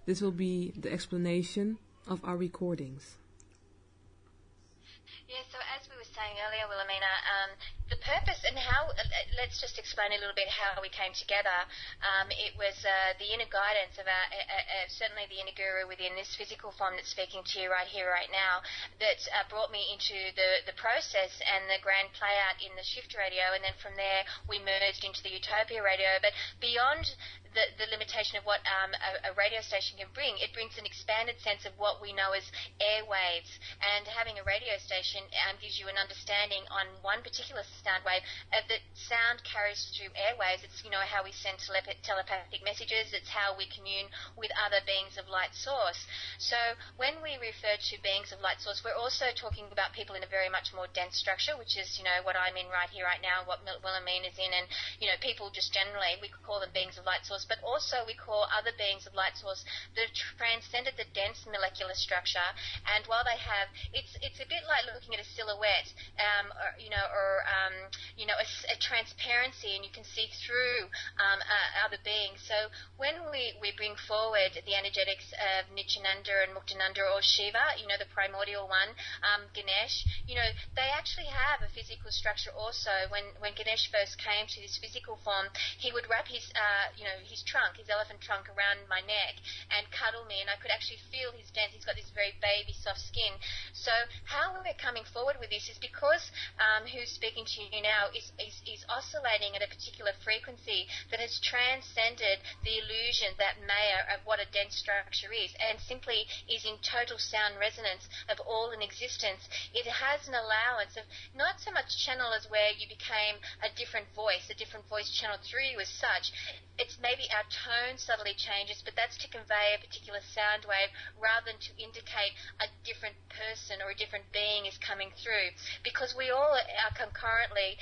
This will be the explanation of our recordings. Yeah, so as we were saying earlier, Wilhelmina, the purpose and how, let's just explain a little bit how we came together. It was the inner guidance of certainly the inner guru within this physical form that's speaking to you right here, right now, that brought me into the process and the grand play out in the Shift Radio, and then from there we merged into the Utopia Radio. But beyond the limitation of what a radio station can bring, it brings an expanded sense of what we know as airwaves, and having a radio station gives you an understanding on one particular sound wave that sound carries through airwaves. It's, how we send telepathic messages. It's how we commune with other beings of light source. So when we refer to beings of light source, we're also talking about people in a very much more dense structure, which is, what I'm in right here, right now, what Wilhelmine is in, and, people just generally, we call them beings of light source, but also we call other beings of light source that have transcended the dense molecular structure, and while they have, it's a bit like looking at a silhouette, a transparency, and you can see through other beings. So when we bring forward the energetics of Nityananda and Muktananda or Shiva, the primordial one, Ganesh, they actually have a physical structure also. When Ganesh first came to this physical form, he would wrap his trunk, his elephant trunk, around my neck and cuddle me, and I could actually feel his dance. He's got this very baby soft skin. So how we're coming forward with this is because who's speaking to you now is oscillating at a particular frequency that has transcended the illusion, that maya of what a dense structure is, and simply is in total sound resonance of all in existence. It has an allowance of not so much channel as where you became a different voice channeled through you as such. It's maybe our tone subtly changes, but that's to convey a particular sound wave rather than to indicate a different person or a different being is coming through, because we all are concurrently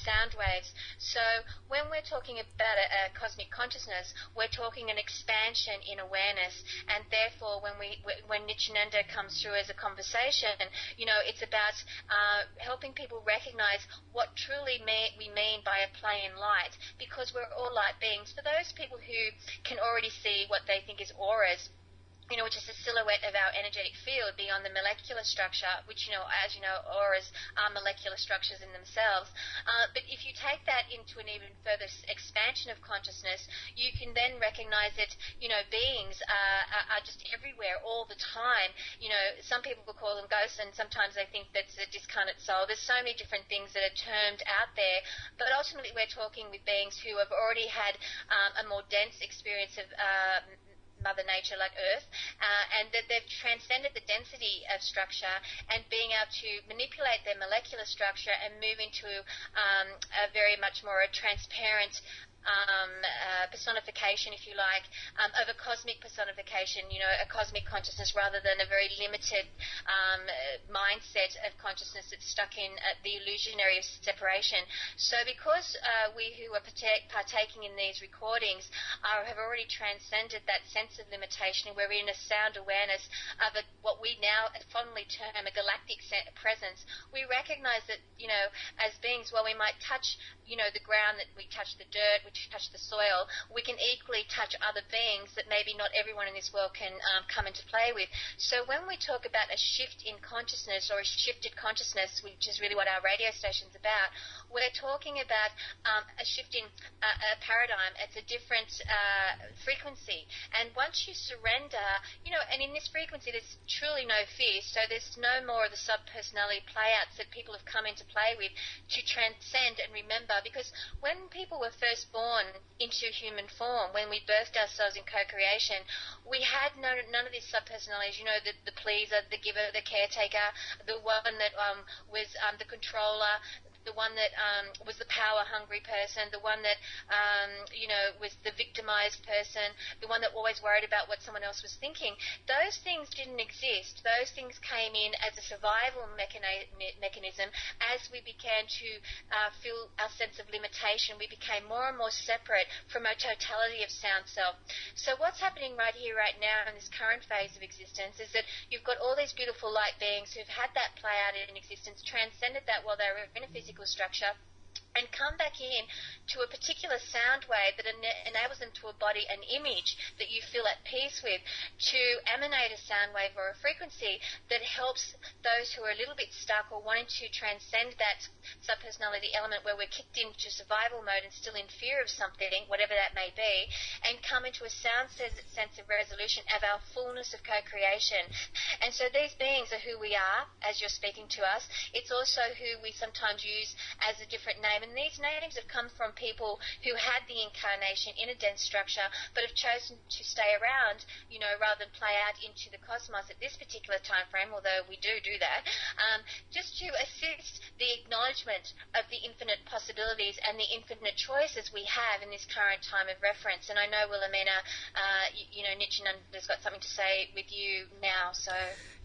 sound waves. So when we're talking about a cosmic consciousness, we're talking an expansion in awareness, and therefore when Nityananda comes through as a conversation, it's about helping people recognize what truly we mean by a play in light, because we're all light beings. For those people who can already see what they think is auras, which is a silhouette of our energetic field beyond the molecular structure, which, as you know, auras are molecular structures in themselves. But if you take that into an even further expansion of consciousness, you can then recognize that, beings are just everywhere all the time. Some people will call them ghosts, and sometimes they think that's a discarnate soul. There's so many different things that are termed out there, but ultimately we're talking with beings who have already had a more dense experience of Mother Nature, like Earth, and that they've transcended the density of structure and being able to manipulate their molecular structure and move into a very much more a transparent personification, if you like, of a cosmic personification, a cosmic consciousness rather than a very limited mindset of consciousness that's stuck in the illusionary of separation. So because we who are partaking in these recordings have already transcended that sense of limitation, we're in a sound awareness of what we now fondly term a galactic presence, we recognize that, as beings, while we might touch, the ground, that we touch the dirt, we touch the soil, we can equally touch other beings that maybe not everyone in this world can come into play with. So when we talk about a shift in consciousness or a shifted consciousness, which is really what our radio station's about, we're talking about a shift in a paradigm. It's a different frequency. And once you surrender, and in this frequency there's truly no fear, so there's no more of the sub-personality play-outs that people have come into play with to transcend and remember, because when people were first born into human form, when we birthed ourselves in co-creation, we had none of these sub-personalities, the pleaser, the giver, the caretaker, the one that was the controller, the one that was the power-hungry person, the one that, was the victimized person, the one that always worried about what someone else was thinking. Those things didn't exist. Those things came in as a survival mechanism. As we began to feel our sense of limitation, we became more and more separate from our totality of sound self. So what's happening right here, right now, in this current phase of existence is that you've got all these beautiful light beings who've had that play out in existence, transcended that while they were in a physical structure, and come back in to a particular sound wave that enables them to embody an image that you feel at peace with, to emanate a sound wave or a frequency that helps those who are a little bit stuck or wanting to transcend that subpersonality element where we're kicked into survival mode and still in fear of something, whatever that may be, and come into a sound sense of resolution of our fullness of co-creation. And so these beings are who we are as you're speaking to us. It's also who we sometimes use as a different name. And these names have come from people who had the incarnation in a dense structure but have chosen to stay around, rather than play out into the cosmos at this particular time frame, although we do that, just to assist the acknowledgement of the infinite possibilities and the infinite choices we have in this current time of reference. And I know, Wilhelmina, Nityananda's got something to say with you now, so...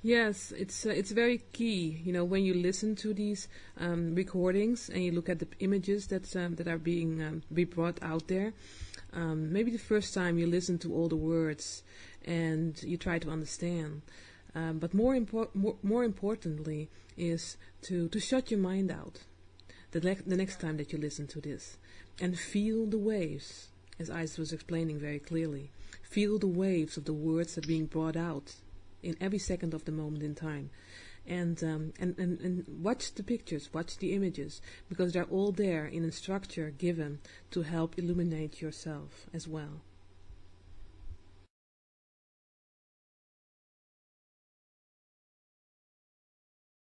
Yes, it's very key. When you listen to these recordings and you look at the images that are being brought out there, maybe the first time you listen to all the words and you try to understand. But more importantly is to shut your mind out the next time that you listen to this and feel the waves, as Isis was explaining very clearly. Feel the waves of the words that are being brought out in every second of the moment in time, and watch the pictures, watch the images, because they're all there in a structure given to help illuminate yourself as well.